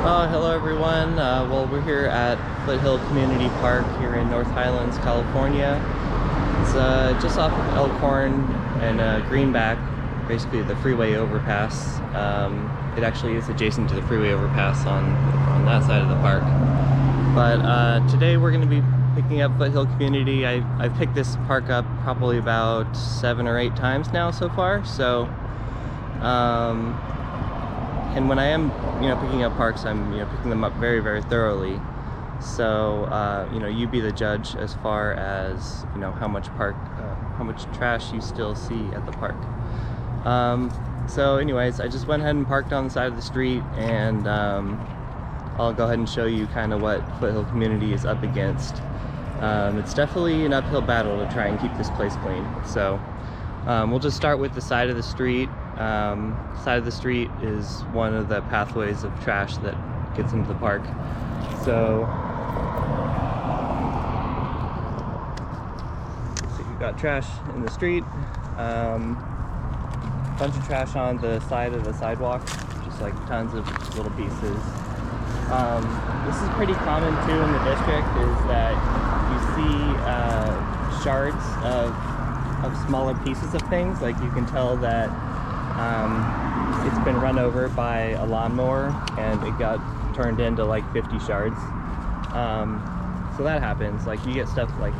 Hello everyone. Well, we're here at Foothill Community Park here in North Highlands, California. It's just off of Elkhorn and Greenback, basically the freeway overpass. It actually is adjacent to the freeway overpass on that side of the park. But today we're going to be picking up Foothill Community. I've picked this park up probably about 7 or 8 times now so far. So, and when I am, picking up parks, I'm, picking them up very, very thoroughly. So, you be the judge as far as, how much trash you still see at the park. So anyways, I just went ahead and parked on the side of the street, and I'll go ahead and show you kind of what Foothill Community is up against. It's definitely an uphill battle to try and keep this place clean. So we'll just start with the side of the street. Side of the street is one of the pathways of trash that gets into the park. So you've got trash in the street, bunch of trash on the side of the sidewalk, just like tons of little pieces. This is pretty common too in the district, is that you see shards of smaller pieces of things. Like you can tell that it's been run over by a lawnmower and it got turned into like 50 shards. So that happens. Like you get stuff like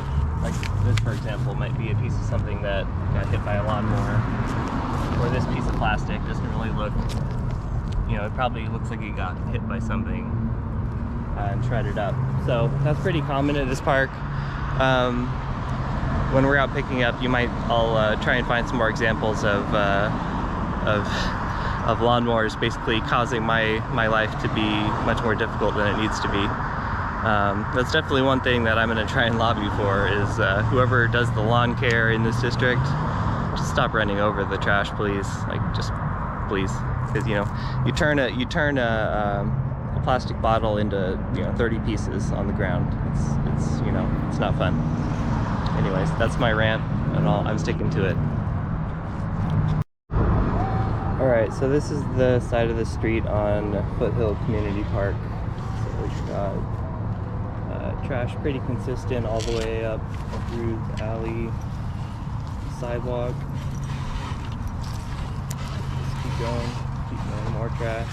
this, for example, might be a piece of something that got hit by a lawnmower, or this piece of plastic doesn't really look, it probably looks like it got hit by something and shredded up. So that's pretty common at this park. When we're out picking up, I'll try and find some more examples of lawnmowers basically causing my life to be much more difficult than it needs to be. That's definitely one thing that I'm going to try and lobby for, is whoever does the lawn care in this district, just stop running over the trash, please. Like, just please, because you turn a plastic bottle into 30 pieces on the ground. It's not fun. Anyways, that's my rant, and I'm sticking to it. Alright, so this is the side of the street on Foothill Community Park. So we've got trash pretty consistent all the way up through the alley, sidewalk. Just keep going, more trash.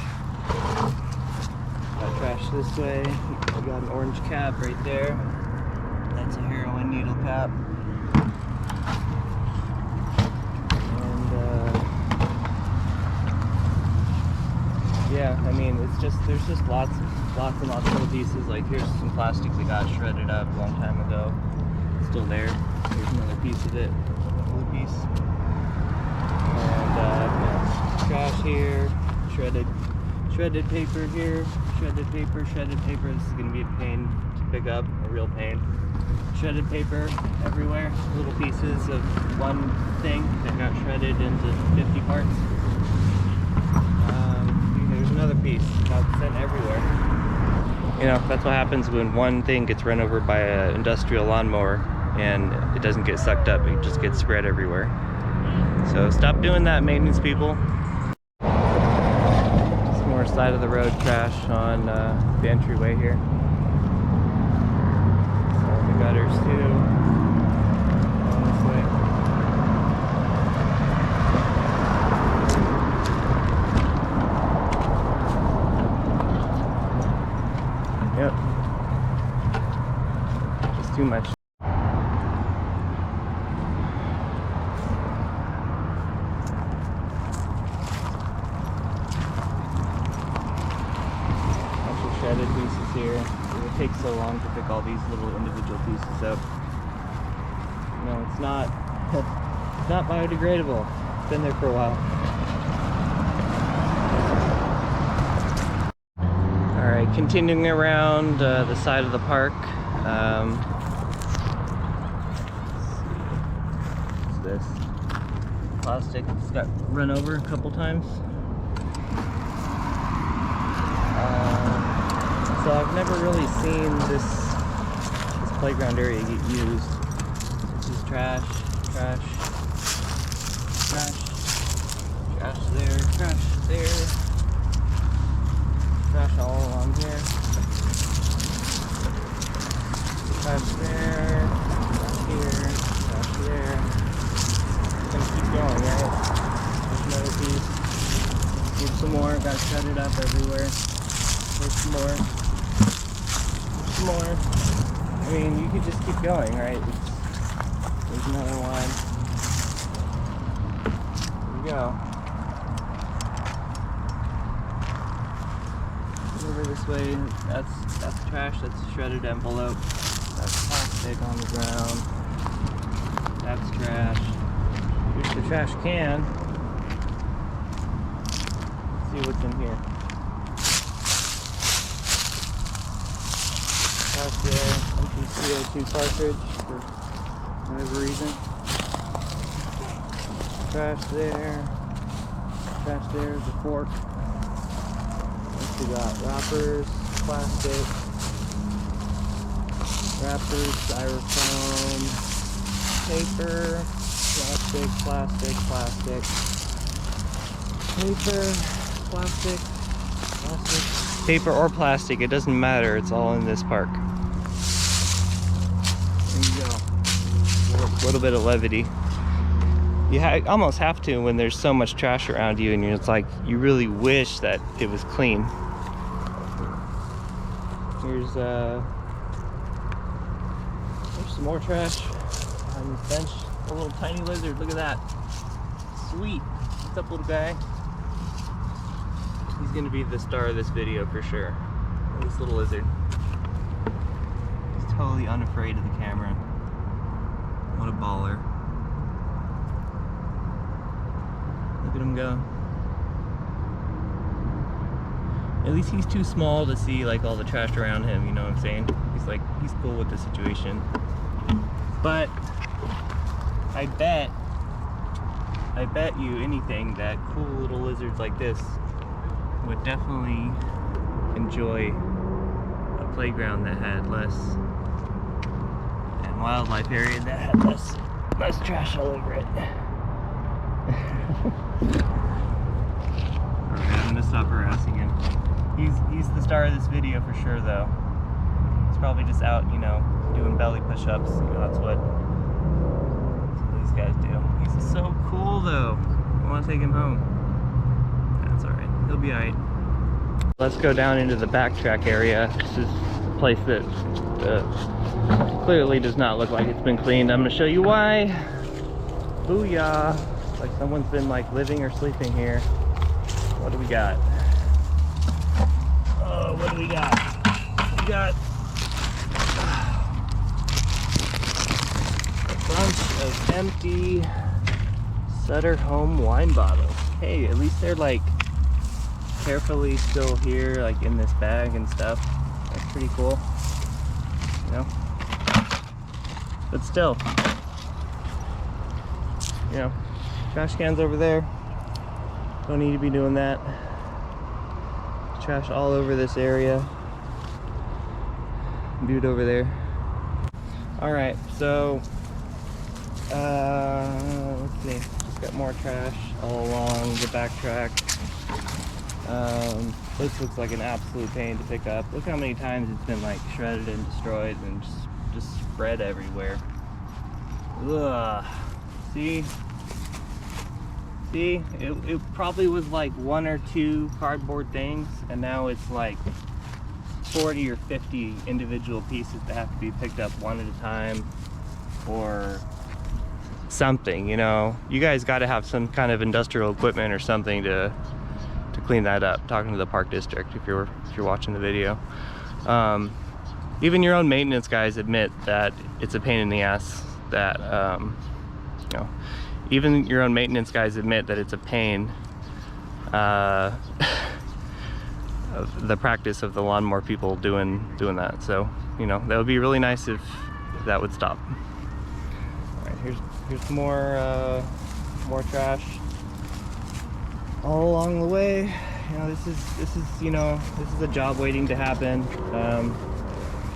Got trash this way. I got an orange cap right there. That's a heroin needle cap. Yeah, I mean, there's just lots and lots of little pieces. Like here's some plastic that got shredded up a long time ago. It's still there. Here's another piece of it, another piece. And trash here, shredded paper here, shredded paper. This is gonna be a pain to pick up, a real pain. Shredded paper everywhere. Little pieces of one thing that got shredded into 50 parts. There's another piece got sent everywhere. That's what happens when one thing gets run over by an industrial lawnmower and it doesn't get sucked up, it just gets spread everywhere. So stop doing that, maintenance people. Some more side of the road trash on the entryway here. So the gutters too. Going this way. Yep. Just too much. Bunch of shredded pieces here. It takes so long to pick all these little individual pieces up. It's not it's not biodegradable. It's been there for a while. Alright, continuing around the side of the park. What's this? Plastic. It's got run over a couple times. So I've never really seen this playground area get used. This is trash there, trash all along shredded up everywhere. There's some more. There's some more. I mean, you could just keep going, right? There's another one. There we go. Over this way, that's trash, that's shredded envelope. That's plastic on the ground. That's trash. Here's the trash can. Let's see what's in here. Trash there, empty CO2 cartridge for whatever reason. Trash there. Trash there, the fork. We got wrappers, plastic, wrappers, styrofoam, paper, plastic, plastic, plastic, paper, plastic, plastic, paper or plastic, it doesn't matter, it's all in this park. There you go. A little bit of levity. You almost have to when there's so much trash around you, and it's like you really wish that it was clean. There's some more trash on this bench. A little tiny lizard, look at that. Sweet. What's up, little guy? He's gonna be the star of this video for sure. This little lizard. He's totally unafraid of the camera. What a baller. Look at him go. At least he's too small to see like all the trash around him, you know what I'm saying? He's cool with the situation. But I bet you anything that cool little lizards like this would definitely enjoy a playground that had less, and wildlife area that had less trash all over it. Alright, I'm gonna stop harassing him. He's the star of this video for sure, though. He's probably just out, you know, doing belly push-ups. You know, that's what these guys do. He's so cool, though. I want to take him home. That's alright. He'll be alright. Let's go down into the backtrack area. This is a place that clearly does not look like it's been cleaned. I'm gonna show you why. Booyah! Like someone's been like living or sleeping here. What do we got? Oh, what do we got? We got a bunch of empty Sutter Home wine bottles. Hey, at least they're like carefully still here, like in this bag and stuff. That's pretty cool, you know? But still, you know, trash cans over there. Don't need to be doing that. Trash all over this area. Dude over there. Alright, so let's see. Just got more trash all along the backtrack. This looks like an absolute pain to pick up. Look how many times it's been like shredded and destroyed and just spread everywhere. Ugh. See? See, it probably was like 1 or 2 cardboard things, and now it's like 40 or 50 individual pieces that have to be picked up one at a time, or something, you know. You guys got to have some kind of industrial equipment or something to clean that up. Talking to the park district, if you're watching the video. Even your own maintenance guys admit that it's a pain in the ass. That you know. Even your own maintenance guys admit that it's a pain, of the practice of the lawnmower people doing that. So, you know, that would be really nice if that would stop. All right, here's more trash all along the way. You know, this is a job waiting to happen.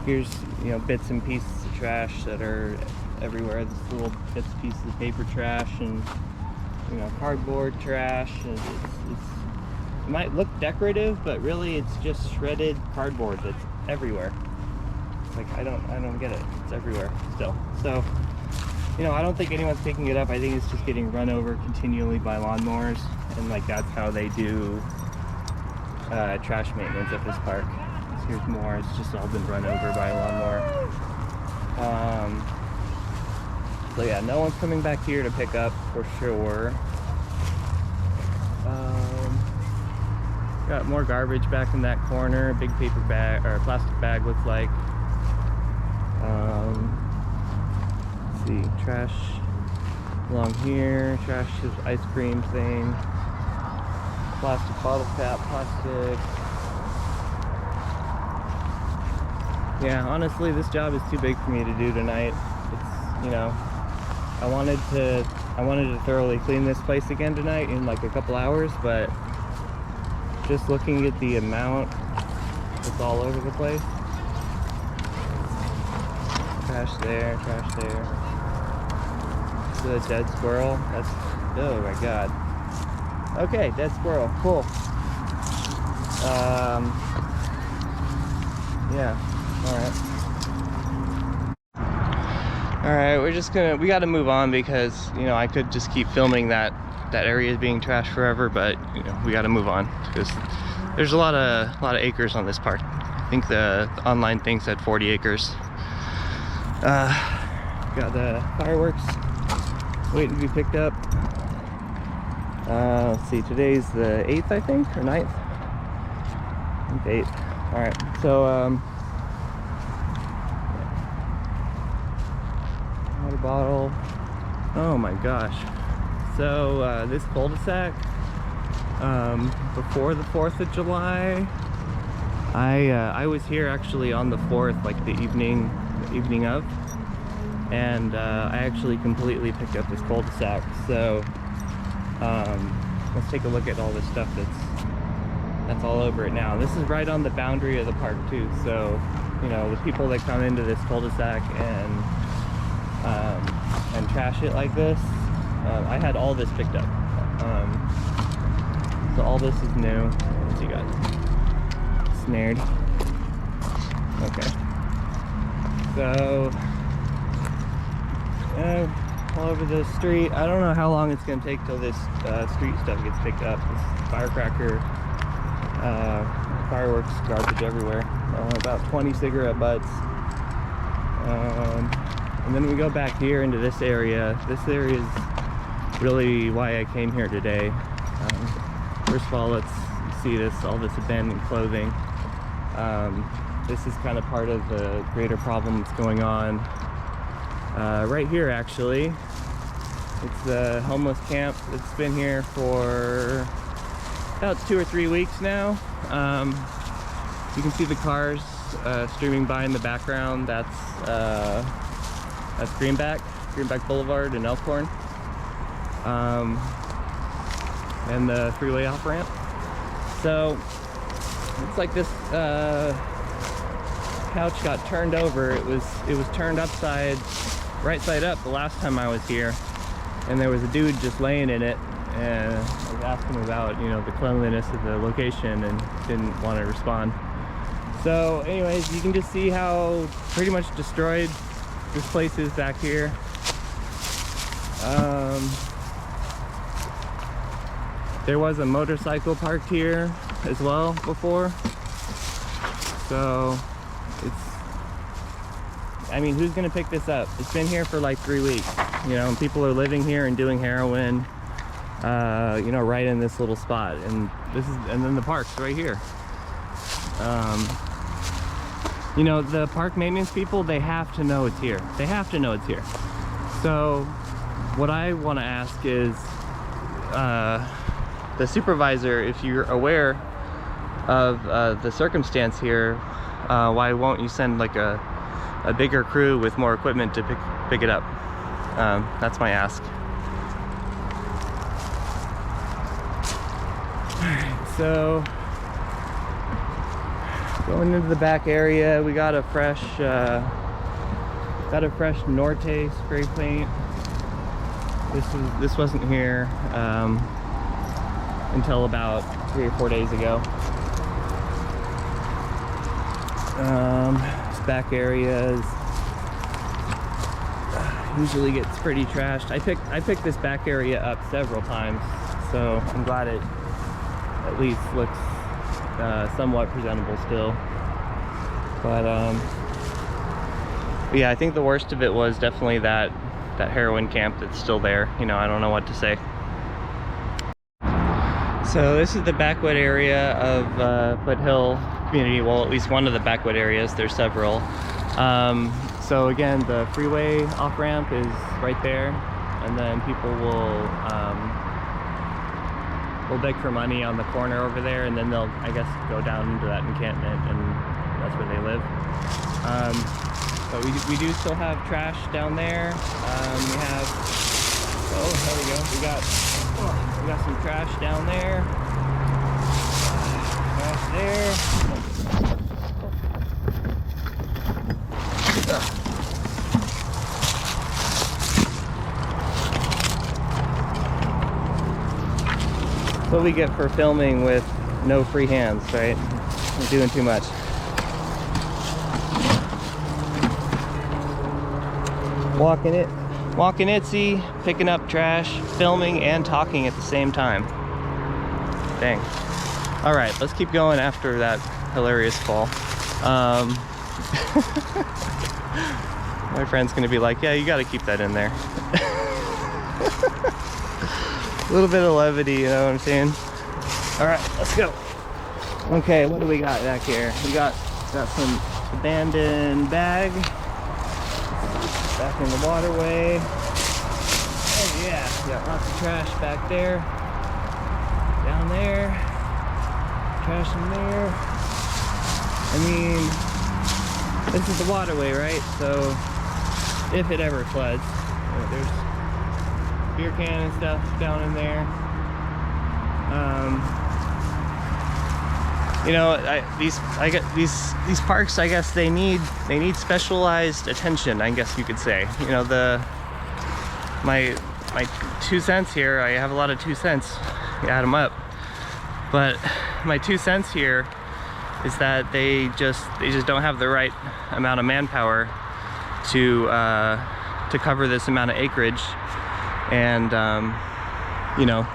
Here's, you know, bits and pieces of trash that are everywhere. This little bits and pieces of paper trash and, you know, cardboard trash. And it might look decorative, but really it's just shredded cardboard that's everywhere. It's like, I don't get it. It's everywhere still. So, you know, I don't think anyone's picking it up. I think it's just getting run over continually by lawnmowers, and like that's how they do trash maintenance at this park. So here's more. It's just all been run over by a lawnmower. So yeah, no one's coming back here to pick up for sure. Got more garbage back in that corner. Big paper bag or plastic bag looks like. Let's see, trash along here. Trash is ice cream thing. Plastic bottle cap, plastic. Yeah, honestly, this job is too big for me to do tonight. It's, you know, I wanted to thoroughly clean this place again tonight in like a couple hours, but just looking at the amount, it's all over the place. Trash there, trash there. The dead squirrel. That's, oh my god. Okay, dead squirrel. Cool. Yeah. Alright, we gotta move on because, you know, I could just keep filming that area is being trashed forever, but, you know, we gotta move on because there's a lot of acres on this park. I think the online thing said 40 acres. Got the fireworks waiting to be picked up. Let's see, today's the 8th, I think, or 9th? I think 8th. Alright, so, water bottle. Oh my gosh. So, this cul-de-sac, before the 4th of July, I was here actually on the 4th, like the evening of, and I actually completely picked up this cul-de-sac. So let's take a look at all this stuff that's all over it now. This is right on the boundary of the park too, so, you know, the people that come into this cul-de-sac and trash it like this, I had all this picked up. So all this is new. What you got? Snared. Okay. So, all over the street. I don't know how long it's going to take till this street stuff gets picked up. This firecracker, fireworks, garbage everywhere. About 20 cigarette butts. And then we go back here into this area. This area is really why I came here today. First of all, let's see all this abandoned clothing. This is kind of part of the greater problem that's going on right here, actually. It's the homeless camp. It's been here for about 2 or 3 weeks now. You can see the cars streaming by in the background. That's Greenback Boulevard in Elkhorn. And the freeway off ramp. So it's like this couch got turned over. It was turned right side up the last time I was here, and there was a dude just laying in it, and I was asking him about, you know, the cleanliness of the location, and didn't want to respond. So anyways, you can just see how pretty much destroyed this place is back here. There was a motorcycle parked here as well before. So I mean, who's gonna pick this up? It's been here for like 3 weeks, you know, and people are living here and doing heroin, you know, right in this little spot. And then the park's right here. You know, the park maintenance people, they have to know it's here. They have to know it's here. So what I want to ask is, the supervisor, if you're aware of the circumstance here, why won't you send like a bigger crew with more equipment to pick it up? That's my ask. Alright, so going into the back area, we got a fresh Norte spray paint. This wasn't here until about 3 or 4 days ago. This back area usually gets pretty trashed. I picked this back area up several times, so I'm glad it at least looks somewhat presentable still. But yeah, I think the worst of it was definitely that heroin camp that's still there. You know, I don't know what to say. So this is the backwood area of Foothill Community. Well, at least one of the backwood areas. There's several. So again, the freeway off-ramp is right there, and then people will beg for money on the corner over there, and then they'll, I guess, go down into that encampment, and that's where they live. But we do still have trash down there. We have, oh, there we go. We got some trash down there. Trash there. That's what we get for filming with no free hands, right? We're doing too much. Walking itsy, picking up trash, filming, and talking at the same time. Dang. All right, let's keep going after that hilarious fall. My friend's gonna be like, yeah, you gotta keep that in there. A little bit of levity, you know what I'm saying? All right, let's go. Okay, what do we got back here? We got some abandoned bag back in the waterway. Oh yeah, we got lots of trash back there. Down there. Trash in there. I mean, this is the waterway, right? So if it ever floods, there's beer can and stuff down in there. You know, these parks, I guess they need specialized attention, I guess you could say. You know, my 2 cents here, I have a lot of 2 cents, you add them up, but my 2 cents here is that they just don't have the right amount of manpower to cover this amount of acreage, and you know,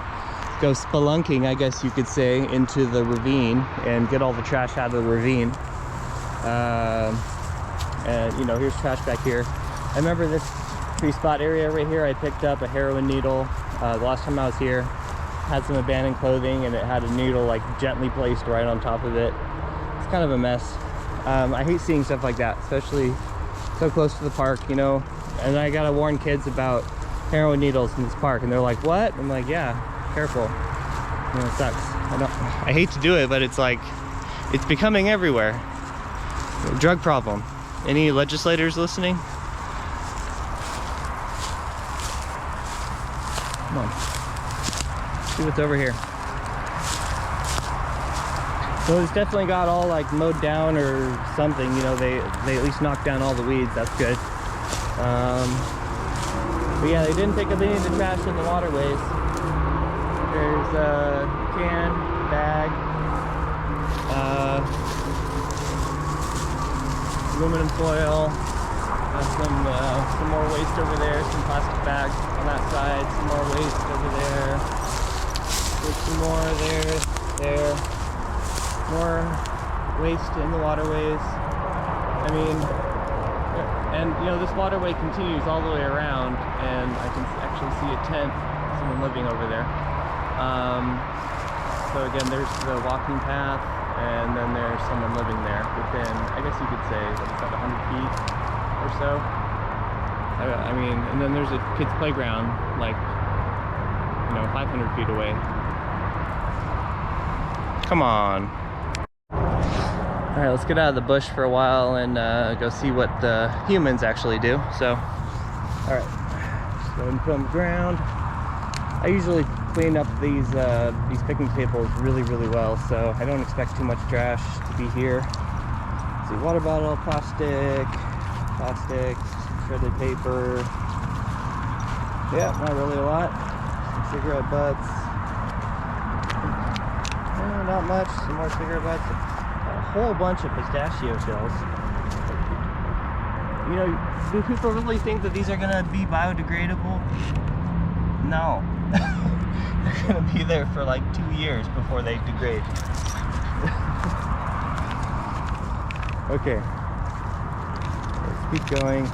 go spelunking, I guess you could say, into the ravine and get all the trash out of the ravine. And you know, here's trash back here. I remember this free spot area right here. I picked up a heroin needle the last time I was here. Had some abandoned clothing, and it had a needle like gently placed right on top of it. It's kind of a mess. I hate seeing stuff like that, especially so close to the park, you know. And I gotta warn kids about heroin needles in this park, and they're like, what? I'm like, yeah, careful. You know, it sucks. I hate to do it, but it's like, it's becoming everywhere. Drug problem. Any legislators listening? Come on. See what's over here. So it's definitely got all like mowed down or something, you know, they at least knocked down all the weeds, that's good. But yeah, they didn't pick up any of the trash in the waterways. There's a can, bag, aluminum foil, some more waste over there, some plastic bags on that side, some more waste over there, there's some more there, more waste in the waterways. I mean, and you know, this waterway continues all the way around, and I can actually see a tent, someone living over there. So again, there's the walking path, and then there's someone living there within, I guess you could say, about 100 feet or so. I mean, and then there's a kid's playground, like, you know, 500 feet away. Come on. All right, let's get out of the bush for a while and go see what the humans actually do. So, all right, just go ahead and put on the ground. I usually clean up these picnic tables really well, so I don't expect too much trash to be here. Let's see, water bottle, plastic, shredded paper. Yeah, not really a lot. Some cigarette butts. Not much. Some more cigarette butts. A whole bunch of pistachio shells. You know, do people really think that these are gonna be biodegradable? No. They're gonna be there for like 2 years before they degrade. Okay, let's keep going.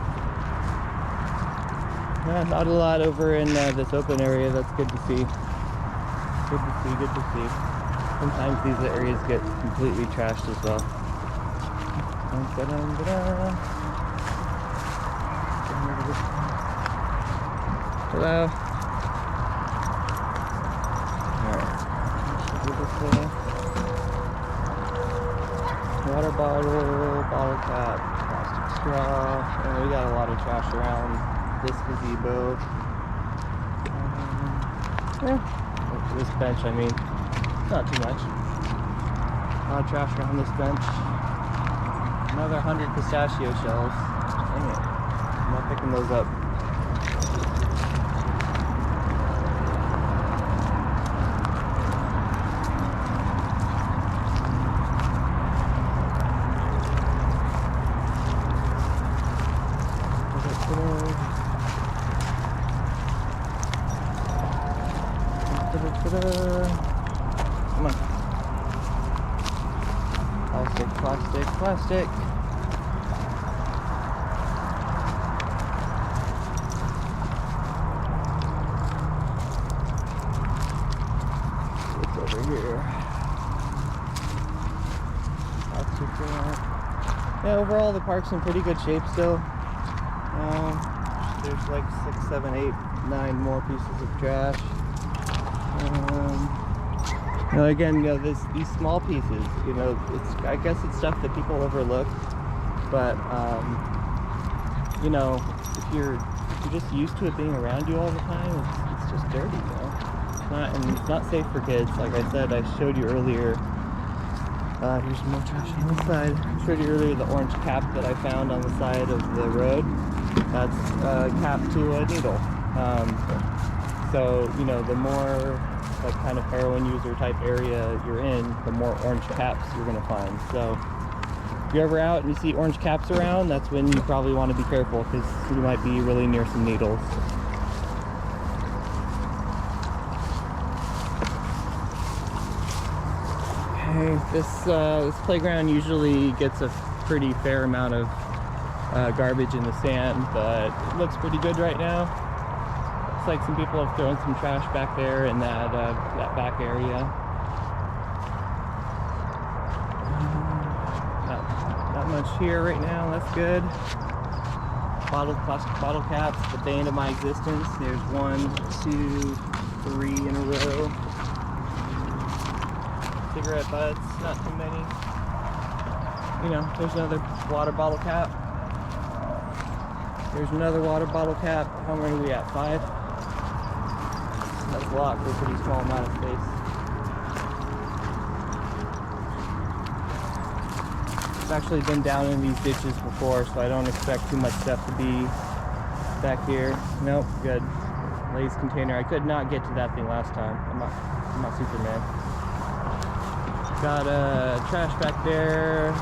Not a lot over in this open area. That's good to see. Good to see, good to see. Sometimes these areas get completely trashed as well. Hello. Alright. Water bottle, bottle cap, plastic straw. And we got a lot of trash around this gazebo. This bench, I mean, not too much. A lot of trash around this bench. Another 100 pistachio shells. Dang it. I'm not picking those up. Come on. Plastic, plastic, plastic. What's over here? Plastic. Yeah, overall the park's in pretty good shape still. There's like 6, 7, 8, 9 more pieces of trash. Again, these small pieces, I guess it's stuff that people overlook, but if you're just used to it being around you all the time, it's just dirty, it's not safe for kids. Like I said, I showed you earlier. Here's more trash on this side. I showed you earlier the orange cap that I found on the side of the road. That's capped to a needle. So the more like kind of heroin user type area you're in, the more orange caps you're going to find. So if you're ever out and you see orange caps around, that's when you probably want to be careful, because you might be really near some needles. Okay, this playground usually gets a pretty fair amount of garbage in the sand, but it looks pretty good right now. Looks like some people have thrown some trash back there in that back area. Not much here right now. That's good. Plastic bottle caps, the bane of my existence. There's 1, 2, 3 in a row. Cigarette butts, not too many. There's another water bottle cap. There's another water bottle cap. How many are we at? 5? That's a lot for a pretty small amount of space. I've actually been down in these ditches before, so I don't expect too much stuff to be back here. Nope, good. Lay's container. I could not get to that thing last time. I'm not Superman. Got trash back there.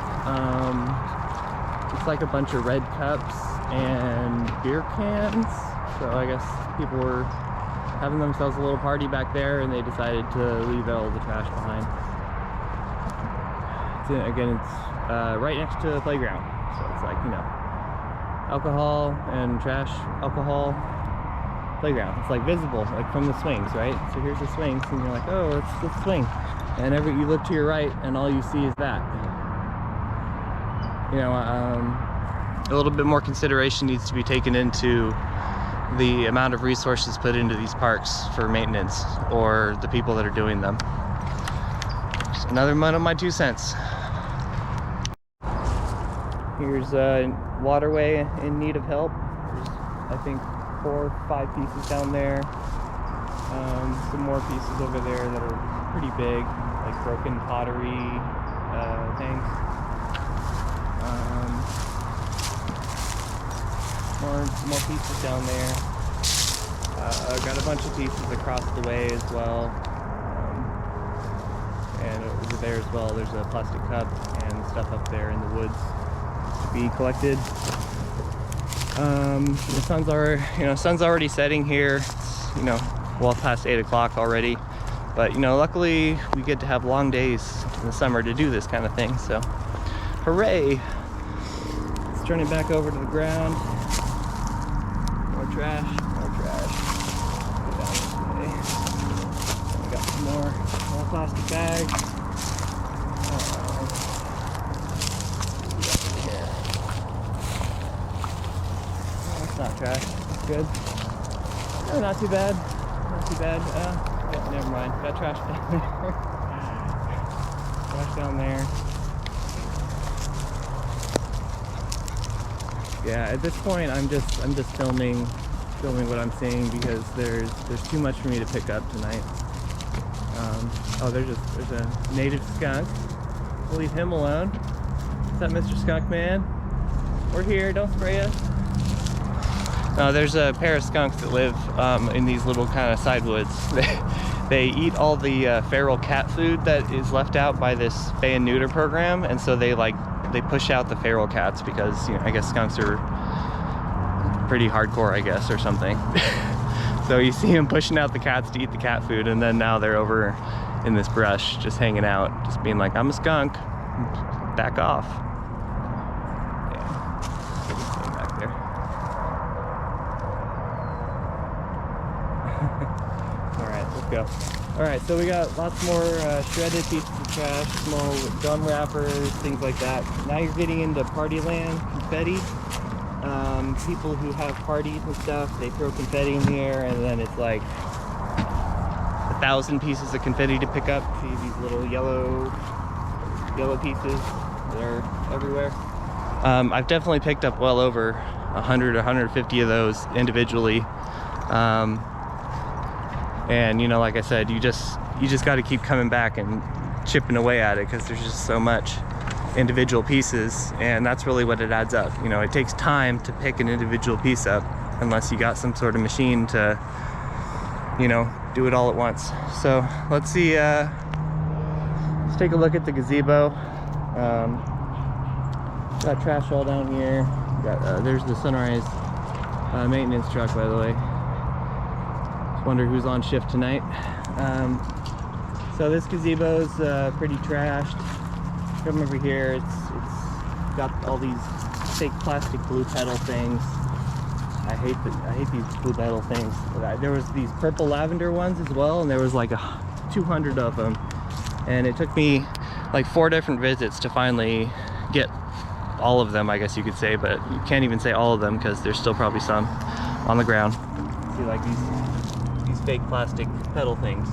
It's like a bunch of red cups and beer cans. So I guess people were having themselves a little party back there, and they decided to leave all the trash behind. Again, it's right next to the playground, so it's like alcohol and trash, alcohol, playground. It's like visible, like from the swings, right? So here's the swings, and you're like, oh, it's the swing, and you look to your right, and all you see is that. A little bit more consideration needs to be taken into the amount of resources put into these parks for maintenance, or the people that are doing them. Just another one of my 2 cents. Here's a waterway in need of help. There's, I think, 4 or 5 pieces down there. Some more pieces over there that are pretty big, like broken pottery things. More pieces down there. Got a bunch of pieces across the way as well. And over there as well, there's a plastic cup and stuff up there in the woods to be collected. The sun's already setting here. It's, well past 8 o'clock already. But luckily we get to have long days in the summer to do this kind of thing. So, hooray! Let's turn it back over to the ground. More trash, more trash. Go down this way. We got some more plastic bags. That's not trash. That's good. Oh, not too bad. Not too bad. Yeah, never mind. Got trash down there. Trash down there. Yeah, at this point I'm just filming what I'm seeing because there's too much for me to pick up tonight. Oh, there's a native skunk. We'll leave him alone. What's up, Mr. Skunk Man? We're here. Don't spray us. There's a pair of skunks that live in these little kind of side woods. They eat all the feral cat food that is left out by this spay and neuter program, and so they push out the feral cats because, you know, I guess skunks are pretty hardcore, I guess, or something. So you see them pushing out the cats to eat the cat food, and then now they're over in this brush just hanging out, just being like, I'm a skunk, back off. Yeah, back there. All right, let's go. All right, so we got lots more shredded pieces of trash, small gum wrappers, things like that. Now you're getting into party land, confetti. People who have parties and stuff, they throw confetti in the air, and then it's like 1,000 pieces of confetti to pick up. See these little yellow pieces that are everywhere. I've definitely picked up well over 100 or 150 of those individually. And you know, like I said, you just got to keep coming back and chipping away at it because there's just so much individual pieces, and that's really what it adds up. You know, it takes time to pick an individual piece up unless you got some sort of machine to, you know, do it all at once. So let's see, let's take a look at the gazebo. Got trash all down here. Got, there's the Sunrise maintenance truck, by the way. Just wonder who's on shift tonight. So this gazebo's pretty trashed. Come over here, it's got all these fake plastic blue petal things. I hate these blue petal things. There was these purple lavender ones as well, and there was like 200 of them. And it took me like 4 different visits to finally get all of them, I guess you could say, but you can't even say all of them because there's still probably some on the ground. See, like these fake plastic petal things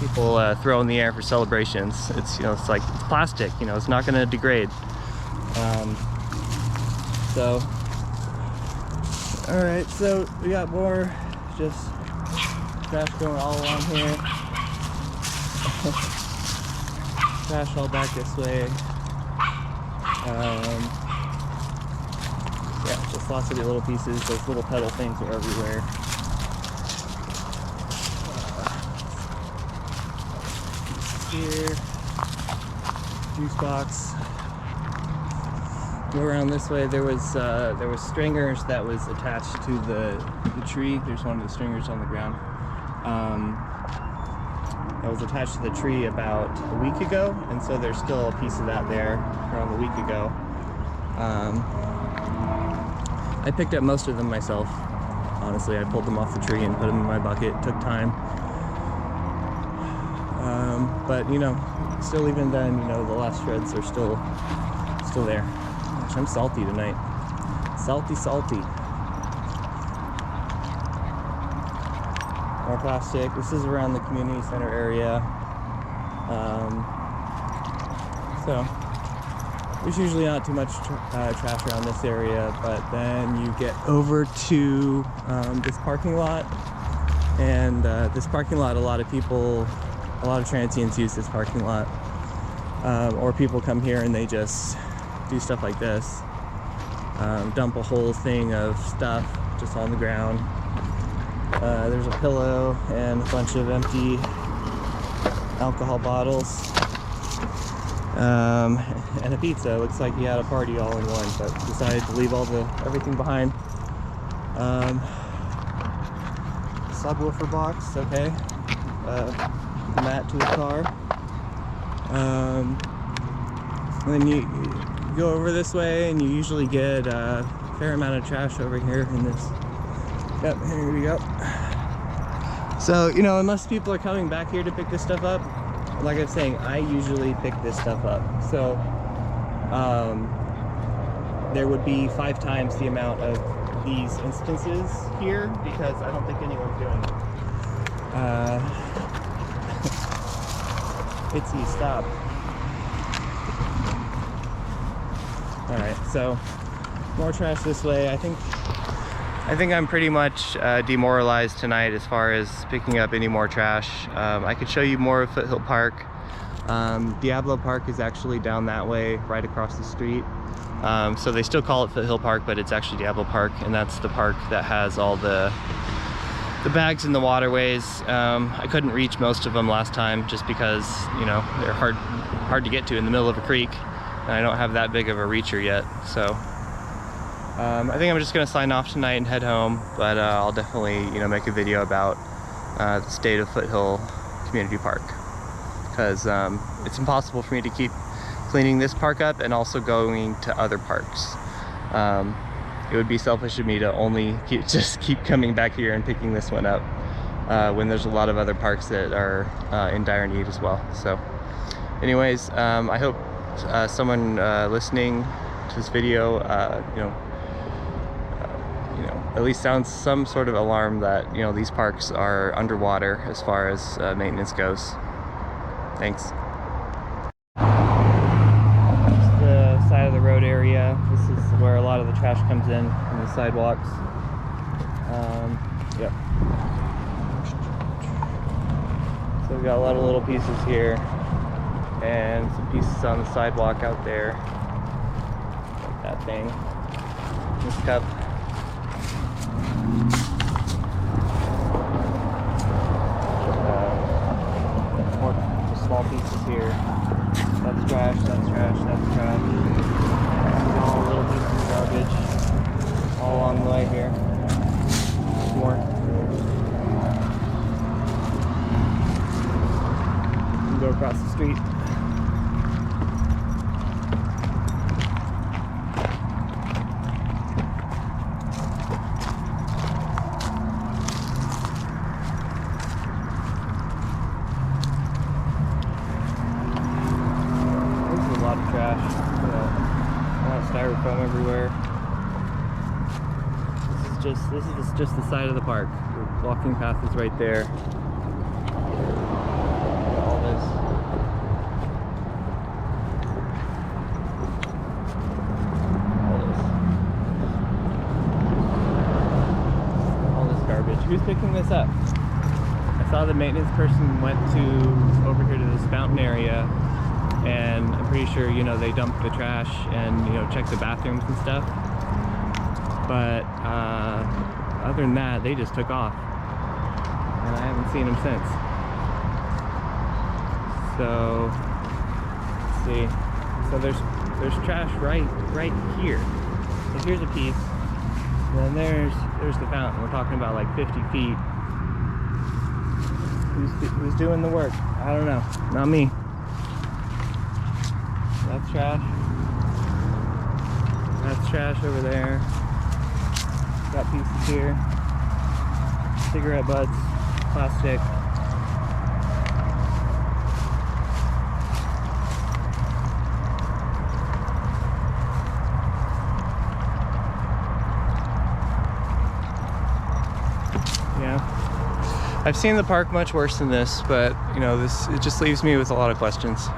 people throw in the air for celebrations. It's, you know, it's like, it's plastic, you know, it's not going to degrade. So all right, so we got more just trash going all along here. Trash all back this way. Yeah, just lots of the little pieces. Those little petal things are everywhere. Here, juice box. Go around this way. There was stringers that was attached to the tree. There's one of the stringers on the ground. That was attached to the tree about a week ago, and so there's still a piece of that there from a week ago. I picked up most of them myself. Honestly, I pulled them off the tree and put them in my bucket. It took time. But you know, still, even then, you know, the last shreds are still there. Gosh, I'm salty tonight. Salty. More plastic. This is around the community center area. So there's usually not too much trash around this area, but then you get over to this parking lot, and this parking lot, a lot of transients use this parking lot, or people come here and they just do stuff like this, dump a whole thing of stuff just on the ground. There's a pillow and a bunch of empty alcohol bottles, and a pizza. Looks like he had a party all in one, but decided to leave everything behind. Subwoofer box, okay. Mat to the car. Then you go over this way and you usually get a fair amount of trash over here in this. Yep, here we go. So, you know, unless people are coming back here to pick this stuff up, like I'm saying, I usually pick this stuff up. So, there would be 5 times the amount of these instances here because I don't think anyone's doing it. Itsy, stop. Alright, so more trash this way. I think I'm pretty much demoralized tonight as far as picking up any more trash. I could show you more of Foothill Park. Diablo Park is actually down that way, right across the street. So they still call it Foothill Park, but it's actually Diablo Park, and that's the park that has all the bags in the waterways. I couldn't reach most of them last time just because, you know, they're hard to get to in the middle of a creek, and I don't have that big of a reacher yet. So I think I'm just gonna sign off tonight and head home, but I'll definitely, you know, make a video about the state of Foothill Community Park, because it's impossible for me to keep cleaning this park up and also going to other parks. It would be selfish of me to only just keep coming back here and picking this one up when there's a lot of other parks that are in dire need as well. So anyways, I hope someone listening to this video you know, at least sounds some sort of alarm that, you know, these parks are underwater as far as maintenance goes. Thanks. Side of the road area. This is where a lot of the trash comes in from the sidewalks. Yep. So we've got a lot of little pieces here and some pieces on the sidewalk out there. Like that thing. This cup. More just small pieces here. That's trash, that's trash, that's trash. All little pieces of garbage all along the way here. More. You can go across the street. Trash, a lot of styrofoam everywhere. This is just the side of the park. The walking path is right there. All this garbage. Who's picking this up? I saw the maintenance person went over here to this fountain area, and I'm pretty sure, you know, they dump the trash and, you know, check the bathrooms and stuff. But other than that, they just took off, and I haven't seen them since. So let's see. So there's trash right here. So here's a piece, and then there's the fountain. We're talking about like 50 feet. Who's doing the work? I don't know. Not me. That's trash. That's trash over there. Got pieces here. Cigarette butts, plastic. Yeah. I've seen the park much worse than this, but, you know, it just leaves me with a lot of questions.